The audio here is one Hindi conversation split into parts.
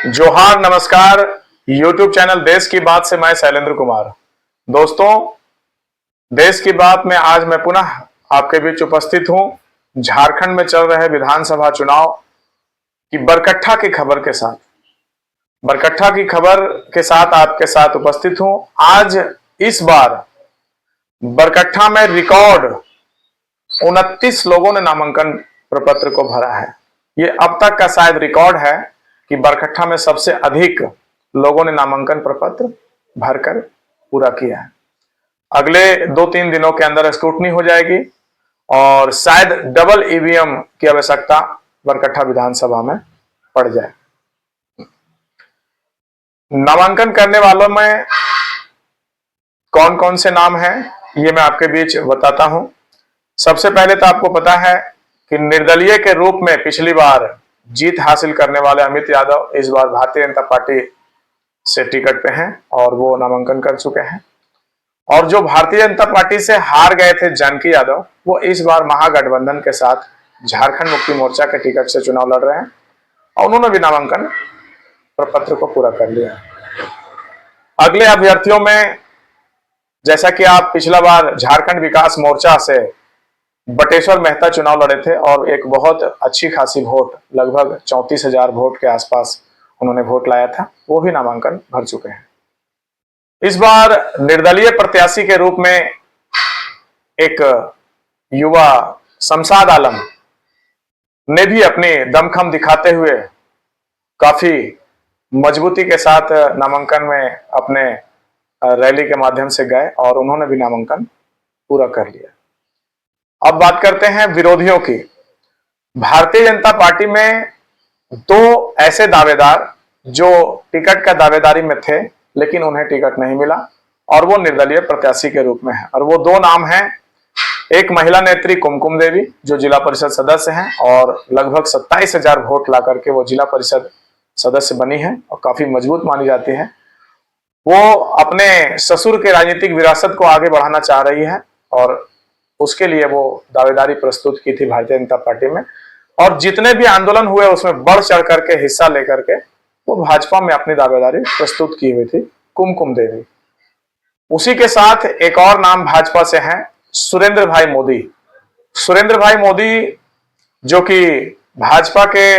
जोहार, नमस्कार। YouTube चैनल देश की बात से मैं शैलेंद्र कुमार। दोस्तों, देश की बात में आज मैं पुनः आपके बीच उपस्थित हूं झारखंड में चल रहे विधानसभा चुनाव की बरकट्ठा की खबर के साथ। बरकट्ठा की खबर के साथ आपके साथ उपस्थित हूं। आज इस बार बरकट्ठा में रिकॉर्ड 29 लोगों ने नामांकन प्रपत्र को भरा है। ये अब तक का शायद रिकॉर्ड है कि बरकट्ठा में सबसे अधिक लोगों ने नामांकन प्रपत्र भरकर पूरा किया है। अगले 2-3 दिनों के अंदर स्क्रूटनी हो जाएगी और शायद डबल ईवीएम की आवश्यकता बरकट्ठा विधानसभा में पड़ जाए। नामांकन करने वालों में कौन कौन से नाम हैं, ये मैं आपके बीच बताता हूं। सबसे पहले तो आपको पता है कि निर्दलीय के रूप में पिछली बार जीत हासिल करने वाले अमित यादव इस बार भारतीय जनता पार्टी से टिकट पे हैं और वो नामांकन कर चुके हैं। और जो भारतीय जनता पार्टी से हार गए थे जानकी यादव, वो इस बार महागठबंधन के साथ झारखंड मुक्ति मोर्चा के टिकट से चुनाव लड़ रहे हैं और उन्होंने भी नामांकन प्रपत्र को पूरा कर लिया। अगले अभ्यर्थियों में, जैसा कि आप पिछला बार झारखंड विकास मोर्चा से बटेश्वर मेहता चुनाव लड़े थे और एक बहुत अच्छी खासी वोट, लगभग 34,000 वोट के आसपास उन्होंने वोट लाया था, वो भी नामांकन भर चुके हैं। इस बार निर्दलीय प्रत्याशी के रूप में एक युवा शमशाद आलम ने भी अपनी दमखम दिखाते हुए काफी मजबूती के साथ नामांकन में अपने रैली के माध्यम से गए और उन्होंने भी नामांकन पूरा कर लिया। अब बात करते हैं विरोधियों की। भारतीय जनता पार्टी में 2 ऐसे दावेदार जो टिकट का दावेदारी में थे लेकिन उन्हें टिकट नहीं मिला और वो निर्दलीय प्रत्याशी के रूप में है, और वो 2 नाम हैं। एक महिला नेत्री कुमकुम देवी जो जिला परिषद सदस्य हैं और लगभग 27,000 वोट ला करके वो जिला परिषद सदस्य बनी है और काफी मजबूत मानी जाती है। वो अपने ससुर के राजनीतिक विरासत को आगे बढ़ाना चाह रही है और उसके लिए वो दावेदारी प्रस्तुत की थी भारतीय जनता पार्टी में, और जितने भी आंदोलन हुए उसमें बढ़ चढ़ करके हिस्सा लेकर के वो भाजपा में अपनी दावेदारी प्रस्तुत की हुई थी, कुमकुम देवी। उसी के साथ एक और नाम भाजपा से है, सुरेंद्र भाई मोदी। सुरेंद्र भाई मोदी जो कि भाजपा के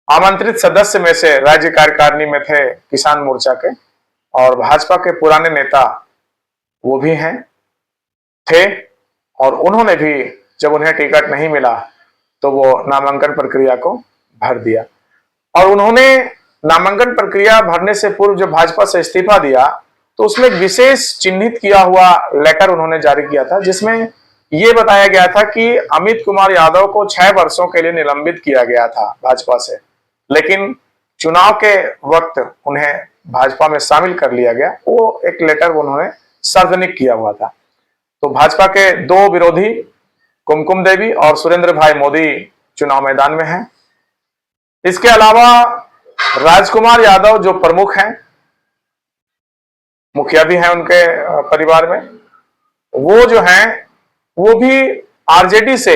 आमंत्रित सदस्य में से राज्य कार्यकारिणी में थे किसान मोर्चा के, और भाजपा के पुराने नेता वो भी हैं थे, और उन्होंने भी जब उन्हें टिकट नहीं मिला तो वो नामांकन प्रक्रिया को भर दिया। और उन्होंने नामांकन प्रक्रिया भरने से पूर्व जो भाजपा से इस्तीफा दिया तो उसमें एक विशेष चिन्हित किया हुआ लेटर उन्होंने जारी किया था, जिसमें यह बताया गया था कि अमित कुमार यादव को 6 वर्षों के लिए निलंबित किया गया था भाजपा से, लेकिन चुनाव के वक्त उन्हें भाजपा में शामिल कर लिया गया। वो एक लेटर उन्होंने सार्वजनिक किया हुआ था। तो भाजपा के 2 विरोधी कुमकुम देवी और सुरेंद्र भाई मोदी चुनाव मैदान में हैं। इसके अलावा राजकुमार यादव जो प्रमुख हैं, मुखिया भी हैं उनके परिवार में, वो जो हैं वो भी आरजेडी से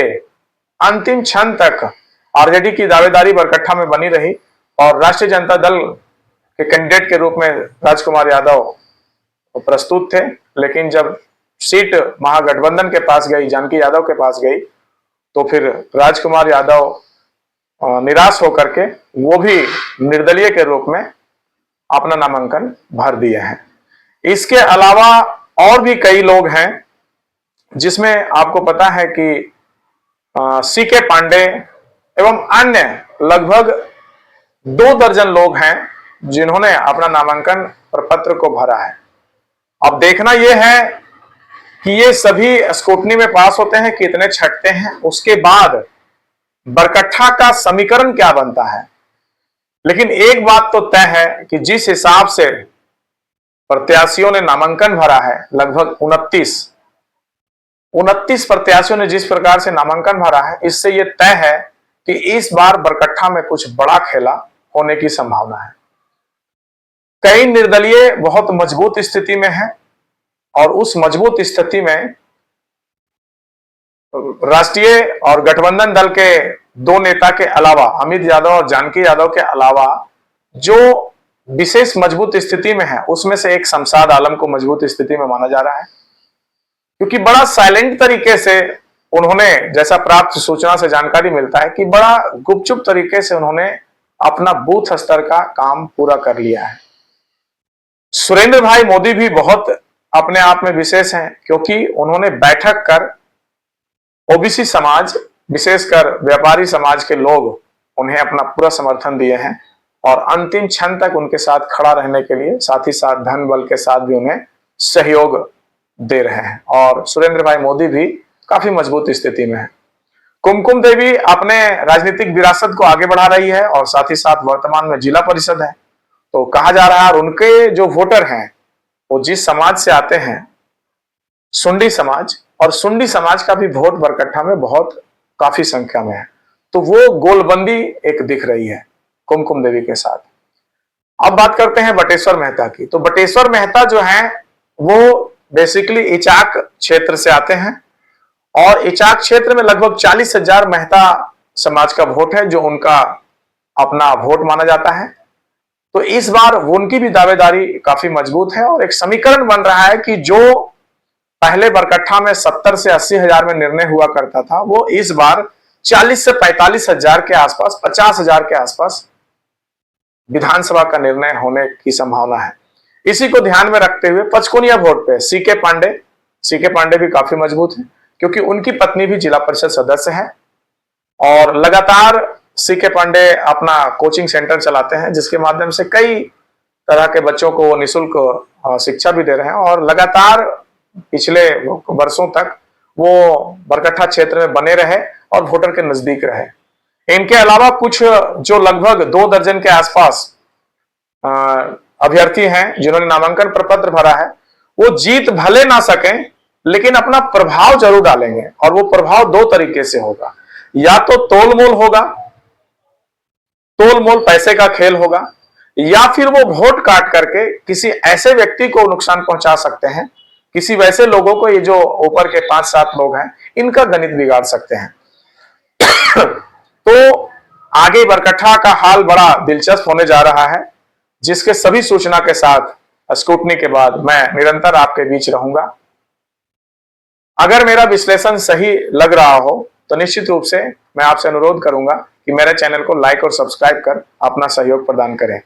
अंतिम क्षण तक आरजेडी की दावेदारी बरकट्ठा में बनी रही और राष्ट्रीय जनता दल के कैंडिडेट के रूप में राजकुमार यादव प्रस्तुत थे। लेकिन जब सीट महागठबंधन के पास गई, जानकी यादव के पास गई, तो फिर राजकुमार यादव निराश होकर के वो भी निर्दलीय के रूप में अपना नामांकन भर दिए हैं। इसके अलावा और भी कई लोग हैं, जिसमें आपको पता है कि सीके पांडे एवं अन्य लगभग 2 दर्जन लोग हैं जिन्होंने अपना नामांकन प्रपत्र को भरा है। अब देखना यह है कि ये सभी स्क्रूटनी में पास होते हैं, कितने छटते हैं, उसके बाद बरकट्ठा का समीकरण क्या बनता है। लेकिन एक बात तो तय है कि जिस हिसाब से प्रत्याशियों ने नामांकन भरा है, लगभग 29 प्रत्याशियों ने जिस प्रकार से नामांकन भरा है, इससे यह तय है कि इस बार बरकट्ठा में कुछ बड़ा खेला होने की संभावना है। कई निर्दलीय बहुत मजबूत स्थिति में है और उस मजबूत स्थिति में राष्ट्रीय और गठबंधन दल के दो नेता के अलावा, अमित यादव और जानकी यादव के अलावा, जो विशेष मजबूत स्थिति में है उसमें से एक शमशाद आलम को मजबूत स्थिति में माना जा रहा है, क्योंकि बड़ा साइलेंट तरीके से उन्होंने, जैसा प्राप्त सूचना से जानकारी मिलता है कि बड़ा गुपचुप तरीके से उन्होंने अपना बूथ स्तर का काम पूरा कर लिया है। सुरेंद्र भाई मोदी भी बहुत अपने आप में विशेष हैं, क्योंकि उन्होंने बैठक कर ओबीसी समाज, विशेषकर व्यापारी समाज के लोग उन्हें अपना पूरा समर्थन दिए हैं और अंतिम क्षण तक उनके साथ खड़ा रहने के लिए, साथ ही साथ धन बल के साथ भी उन्हें सहयोग दे रहे हैं। और सुरेंद्र भाई मोदी भी काफी मजबूत स्थिति में है। कुमकुम देवी अपने राजनीतिक विरासत को आगे बढ़ा रही है और साथ ही साथ वर्तमान में जिला परिषद है। तो कहा जा रहा है, और उनके जो वोटर हैं वो जिस समाज से आते हैं, सुंडी समाज, और सुंडी समाज का भी वोट बरकट्ठा में बहुत काफी संख्या में है। तो वो गोलबंदी एक दिख रही है कुमकुम देवी के साथ। अब बात करते हैं बटेश्वर मेहता की। तो बटेश्वर मेहता जो है वो बेसिकली इचाक क्षेत्र से आते हैं और इचाक क्षेत्र में लगभग 40,000 मेहता समाज का वोट है, जो उनका अपना वोट माना जाता है। तो इस बार उनकी भी दावेदारी काफी मजबूत है और एक समीकरण बन रहा है कि जो पहले बरकट्ठा में 70 से 80 हजार में निर्णय हुआ करता था, वो इस बार 40 से 45 हजार के आसपास, 50 हजार के आसपास विधानसभा का निर्णय होने की संभावना है। इसी को ध्यान में रखते हुए पचकुनिया वोट पे सीके पांडे भी काफी मजबूत है, क्योंकि उनकी पत्नी भी जिला परिषद सदस्य है और लगातार सीके पांडे अपना कोचिंग सेंटर चलाते हैं, जिसके माध्यम से कई तरह के बच्चों को निःशुल्क शिक्षा भी दे रहे हैं और लगातार पिछले वर्षों तक वो बरकट्ठा क्षेत्र में बने रहे और वोटर के नजदीक रहे। इनके अलावा कुछ जो लगभग 2 दर्जन के आसपास अभ्यर्थी हैं जिन्होंने नामांकन प्रपत्र भरा है, वो जीत भले ना सकें लेकिन अपना प्रभाव जरूर डालेंगे। और वो प्रभाव 2 तरीके से होगा, या तो तोलमोल होगा, तोलमोल पैसे का खेल होगा, या फिर वो वोट काट करके किसी ऐसे व्यक्ति को नुकसान पहुंचा सकते हैं, किसी वैसे लोगों को, ये जो ऊपर के 5-7 लोग हैं, इनका गणित बिगाड़ सकते हैं। तो आगे बरकट्ठा का हाल बड़ा दिलचस्प होने जा रहा है, जिसके सभी सूचना के साथ स्क्रूटनी के बाद मैं निरंतर आपके बीच रहूंगा। अगर मेरा विश्लेषण सही लग रहा हो तो निश्चित रूप से मैं आपसे अनुरोध करूंगा कि मेरे चैनल को लाइक और सब्सक्राइब कर अपना सहयोग प्रदान करें।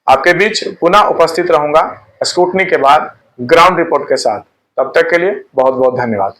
आपके बीच पुनः उपस्थित रहूंगा स्क्रूटनी के बाद ग्राउंड रिपोर्ट के साथ। तब तक के लिए बहुत बहुत धन्यवाद।